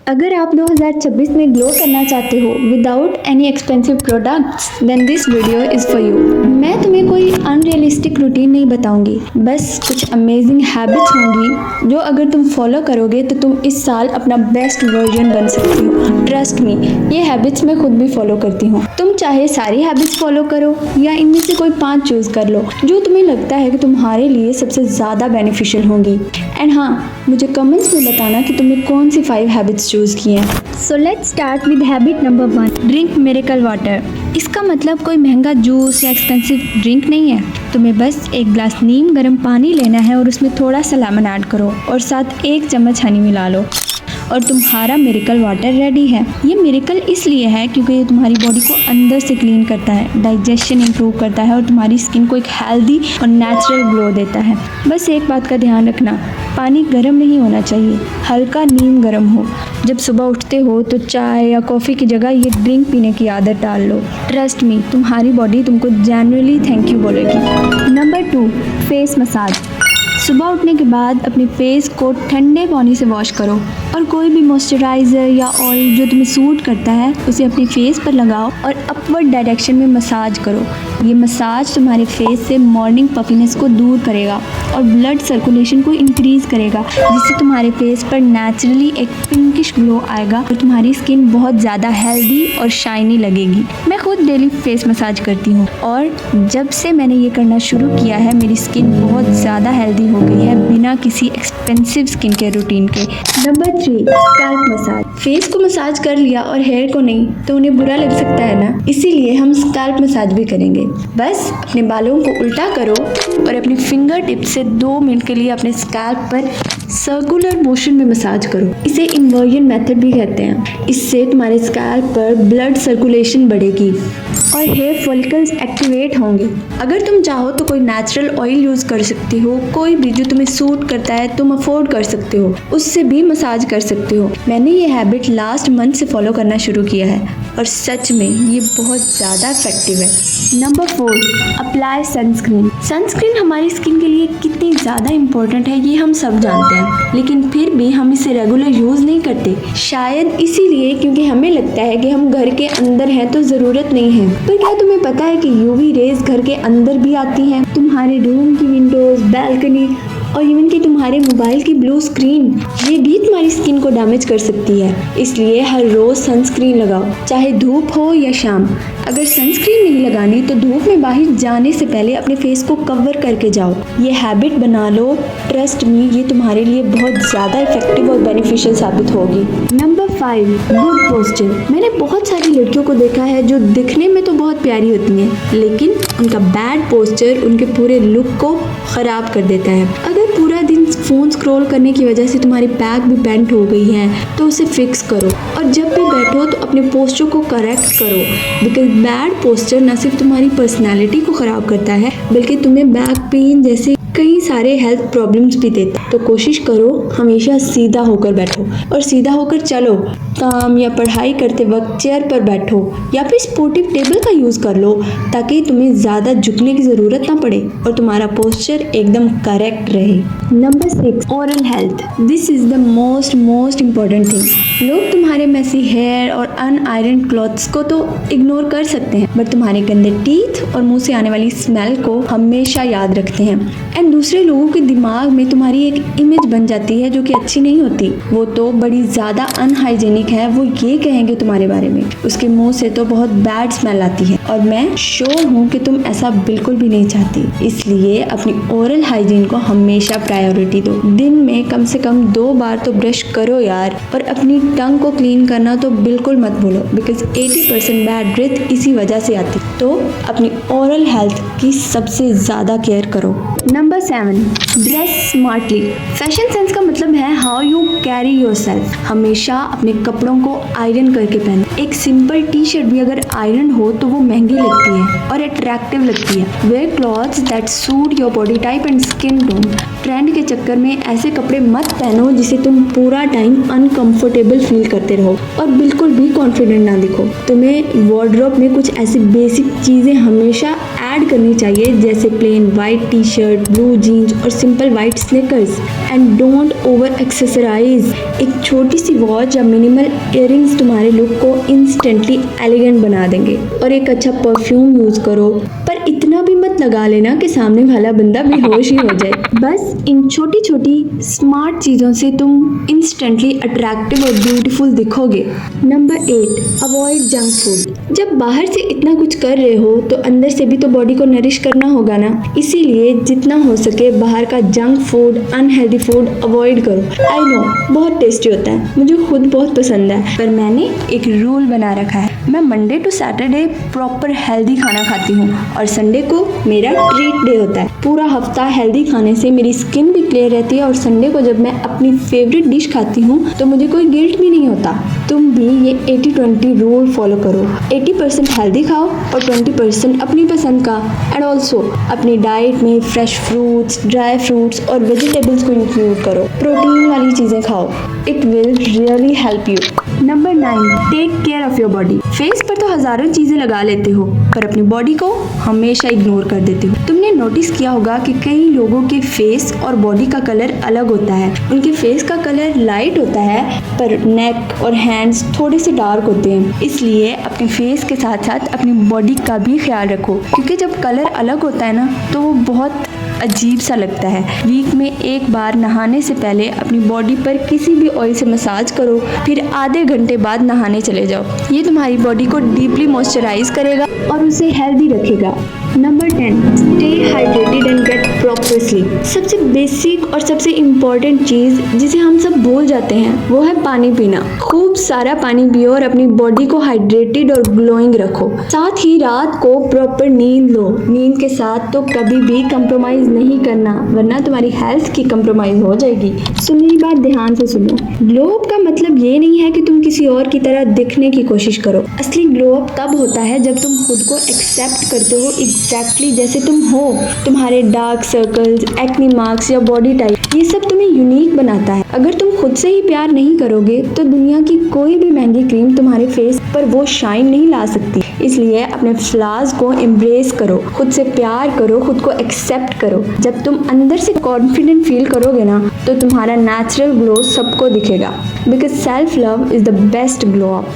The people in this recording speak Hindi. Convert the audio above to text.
अगर आप 2026 में ग्लो करना चाहते हो without any expensive products then this video is for you. मैं तुम्हें कोई अनरियलिस्टिक रूटीन नहीं बताऊंगी, बस कुछ अमेजिंग हैबिट्स होंगी जो अगर तुम फॉलो करोगे तो तुम इस साल अपना बेस्ट वर्जन बन सकती हो। ट्रस्ट मी, ये हैबिट्स मैं खुद भी फॉलो करती हूँ। तुम चाहे सारी हैबिट्स फॉलो करो या इनमें से कोई 5 चूज कर लो जो तुम्हें लगता है कि तुम्हारे लिए सबसे ज़्यादा बेनिफिशियल होंगी। एंड हाँ, मुझे कमेंट्स में बताना कि तुमने कौन सी 5 हैबिट्स चूज की हैं। So let's start with habit number 1, drink miracle water. इसका मतलब कोई महंगा जूस या एक्सपेंसिव ड्रिंक नहीं है। तुम्हें बस एक ग्लास नीम गर्म पानी लेना है और उसमें थोड़ा सा लेमन ऐड करो और साथ 1 चम्मच हनी मिला लो और तुम्हारा मिरेकल वाटर रेडी है। ये मिरेकल इसलिए है क्योंकि ये तुम्हारी बॉडी को अंदर से क्लीन करता है, डाइजेशन इंप्रूव करता है और तुम्हारी स्किन को एक हेल्दी और नेचुरल ग्लो देता है। बस एक बात का ध्यान रखना, पानी गर्म नहीं होना चाहिए, हल्का नीम गर्म हो। जब सुबह उठते हो तो चाय या कॉफ़ी की जगह ये ड्रिंक पीने की आदत डाल लो। ट्रस्ट मी, तुम्हारी बॉडी तुमको जेन्युइनली थैंक यू बोलेगी। Number 2, face massage. सुबह उठने के बाद अपने फेस को ठंडे पानी से वॉश करो और कोई भी मॉइस्चराइज़र या ऑयल जो तुम्हें सूट करता है उसे अपने फेस पर लगाओ और अपवर्ड डायरेक्शन में मसाज करो। ये मसाज तुम्हारे फेस से मॉर्निंग पफीनेस को दूर करेगा और ब्लड सर्कुलेशन को इंक्रीज़ करेगा, जिससे तुम्हारे फेस पर नेचुरली एक पिंकिश ग्लो आएगा और तुम्हारी स्किन बहुत ज़्यादा हेल्दी और शाइनी लगेगी। मैं खुद डेली फेस मसाज करती हूँ और जब से मैंने ये करना शुरू किया है मेरी स्किन बहुत ज़्यादा हेल्दी हो गई है बिना किसी एक्सपेंसिव स्किन केयर रूटीन के। Number 3, scalp massage. फेस को मसाज कर लिया और हेयर को नहीं तो उन्हें बुरा लग सकता है ना, इसीलिए हम स्कैल्प मसाज भी करेंगे। बस अपने बालों को उल्टा करो और अपने फिंगर टिप से 2 मिनट के लिए अपने स्कैल्प पर सर्कुलर मोशन में मसाज करो। इसे इन्वर्जन मेथड भी कहते हैं। इससे तुम्हारे स्कैल्प पर ब्लड सर्कुलेशन बढ़ेगी और हेयर फॉलिकल्स एक्टिवेट होंगे। अगर तुम चाहो तो कोई नेचुरल ऑयल यूज़ कर सकती हो, कोई भी जो तुम्हें सूट करता है तुम अफोर्ड कर सकते हो, उससे भी मसाज कर सकते हो। मैंने ये हैबिट लास्ट मंथ से फॉलो करना शुरू किया है और सच में ये बहुत ज़्यादा इफेक्टिव है। Number 4, apply sunscreen. सनस्क्रीन हमारी स्किन के लिए कितनी ज़्यादा इम्पोर्टेंट है ये हम सब जानते हैं, लेकिन फिर भी हम इसे रेगुलर यूज़ नहीं करते। शायद इसीलिए क्योंकि हमें लगता है कि हम घर के अंदर हैं तो ज़रूरत नहीं है। पर क्या तुम्हें पता है कि यूवी रेज घर के अंदर भी आती हैं? तुम्हारे रूम की विंडोज, बैल्कनी और इवन कि तुम्हारे मोबाइल की ब्लू स्क्रीन, ये भी तुम्हारी स्किन को डैमेज कर सकती है। इसलिए हर रोज़ सनस्क्रीन लगाओ, चाहे धूप हो या शाम। अगर सनस्क्रीन नहीं लगानी तो धूप में बाहर जाने से पहले अपने फेस को कवर करके जाओ। ये हैबिट बना लो, ट्रस्ट मी, ये तुम्हारे लिए बहुत ज़्यादा इफेक्टिव और बेनिफिशियल साबित होगी। Number 5, good posture. मैंने बहुत सारी लड़कियों को देखा है जो दिखने में तो बहुत प्यारी होती हैं, लेकिन उनका बैड पोस्चर उनके पूरे लुक को ख़राब कर देता है। अगर पूरा दिन फ़ोन स्क्रॉल करने की वजह से तुम्हारी बैक भी बेंट हो गई है तो उसे फिक्स करो और जब भी बैठो तो अपने पोस्चर को करेक्ट करो, बिकॉज बैड पोस्चर न सिर्फ तुम्हारी पर्सनैलिटी को ख़राब करता है बल्कि तुम्हें बैक पेन जैसे कई सारे हेल्थ प्रॉब्लम्स भी देता है। तो कोशिश करो हमेशा सीधा होकर बैठो और सीधा होकर चलो। काम या पढ़ाई करते वक्त चेयर पर बैठो या फिर स्पोर्टिव टेबल का यूज़ कर लो ताकि तुम्हें ज़्यादा झुकने की ज़रूरत ना पड़े और तुम्हारा पोस्चर एकदम करेक्ट रहे। Number 6, oral health. This is the most important thing. लोग तुम्हारे मेसी हेयर और अनआयरन क्लॉथ्स को तो इग्नोर कर सकते हैं, बट तुम्हारे गंदे टीथ और मुंह से आने वाली स्मेल को हमेशा याद रखते हैं। एंड दूसरे लोगों के दिमाग में तुम्हारी एक इमेज बन जाती है जो कि अच्छी नहीं होती। वो तो बड़ी ज़्यादा अनहाइजेनिक है, वो ये कहेंगे तुम्हारे बारे में, उसके मुंह से तो बहुत बैड स्मेल आती है और मैं श्योर हूँ कि तुम ऐसा बिल्कुल भी नहीं चाहती। इसलिए अपनी ओरल हाइजीन को हमेशा प्रायोरिटी दो। दिन में कम से कम 2 बार तो ब्रश करो यार, और अपनी टंग को क्लीन करना तो बिल्कुल मत भूलो, बिकॉज 80% बैड ब्रेथ इसी वजह से आती। तो अपनी ओरल हेल्थ की सबसे ज़्यादा केयर करो। Number 7, dress smartly. Fashion sense का मतलब है हाउ यू कैरी योरसेल्फ। हमेशा अपने कपड़ों को आयरन करके पहनो। एक सिंपल टी शर्ट भी अगर आयरन हो तो वो महंगी लगती है और अट्रैक्टिव लगती है। Wear clothes that suit your body type and skin tone. Trend के चक्कर में ऐसे कपड़े मत पहनो जिसे तुम पूरा टाइम अनकंफर्टेबल फील करते रहो और बिल्कुल भी कॉन्फिडेंट ना दिखो। तुम्हें वार्डरोब में कुछ ऐसी बेसिक चीज़ें हमेशा ऐड करनी चाहिए, जैसे plain white T shirt, blue jeans और simple white sneakers. And don't over accessorize. एक छोटी सी वॉच या मिनिमल इयररिंग्स तुम्हारे लुक को इंस्टेंटली एलिगेंट बना देंगे। और एक अच्छा परफ्यूम यूज करो, पर इतना भी मत लगा लेना कि सामने वाला बंदा बेहोश ही हो जाए। बस इन छोटी छोटी स्मार्ट चीज़ों से तुम इंस्टेंटली अट्रैक्टिव और ब्यूटीफुल दिखोगे। Number 8, avoid junk food. जब बाहर से इतना कुछ कर रहे हो तो अंदर से भी तो बॉडी को नरिश करना होगा ना, इसीलिए जितना हो सके बाहर का junk food, unhealthy food avoid करो। आई नो बहुत टेस्टी होता है, मुझे खुद बहुत पसंद है, पर मैंने एक रूल बना रखा है। मैं Monday to Saturday proper healthy खाना खाती हूँ और संडे को मेरा ट्रीट डे होता है। पूरा हफ्ता हेल्दी खाने से मेरी स्किन भी क्लियर रहती है और संडे को जब मैं अपनी फेवरेट डिश खाती हूँ तो मुझे कोई गिल्ट भी नहीं होता। तुम भी ये 80-20 रूल फॉलो करो। 80% हेल्दी खाओ और 20% अपनी पसंद का। एंड ऑल्सो अपनी डाइट में फ्रेश फ्रूट्स, ड्राई फ्रूट्स और वेजिटेबल्स को इंक्लूड करो। प्रोटीन वाली चीज़ें खाओ, it will really help you. Number 9, take care of your body. Face पर तो हजारों चीजें लगा लेते हो, पर अपनी बॉडी को हमेशा इग्नोर कर देते हो। तुमने नोटिस किया होगा कि कई लोगों के फेस और बॉडी का कलर अलग होता है। उनके फेस का कलर लाइट होता है, पर नेक और हैंड्स थोड़े से डार्क होते हैं। इसलिए अपने फेस के साथ साथ अपनी बॉडी का भी ख्याल रखो, क्योंकि जब कलर अलग होता है ना तो वो बहुत अजीब सा लगता है। वीक में एक बार नहाने से पहले अपनी बॉडी पर किसी भी ऑयल से मसाज करो, फिर आधे घंटे बाद नहाने चले जाओ। ये तुम्हारी बॉडी को डीपली मॉइस्चराइज करेगा और उसे हेल्दी रखेगा। Number 10, stay hydrated and get proper sleep. सबसे बेसिक और सबसे इम्पॉर्टेंट चीज़ जिसे हम सब भूल जाते हैं वो है पानी पीना। खूब सारा पानी पियो और अपनी बॉडी को हाइड्रेटेड और ग्लोइंग रखो। साथ ही रात को प्रॉपर नींद लो। नींद के साथ तो कभी भी कंप्रोमाइज़ नहीं करना, वरना तुम्हारी हेल्थ की कंप्रोमाइज़ हो जाएगी। तो मेरी बात ध्यान से सुनो। ग्लो अप का मतलब ये नहीं है कि तुम किसी और की तरह दिखने की कोशिश करो। असली ग्लो अप तब होता है जब तुम खुद को एक्सेप्ट करते हो एग्जैक्टली जैसे तुम हो। तुम्हारे डार्क सर्कल्स, एक्ने मार्क्स या बॉडी टाइप, ये सब तुम्हें यूनिक बनाता है। अगर तुम खुद से ही प्यार नहीं करोगे तो दुनिया की कोई भी महंगी क्रीम तुम्हारे फेस पर वो शाइन नहीं ला सकती। इसलिए अपने फ्लॉज को एम्ब्रेस करो, खुद से प्यार करो, खुद को एक्सेप्ट करो। जब तुम अंदर से कॉन्फिडेंट फील करोगे ना तो तुम्हारा नेचुरल ग्लो सबको दिखेगा। Because self love is the best glow up.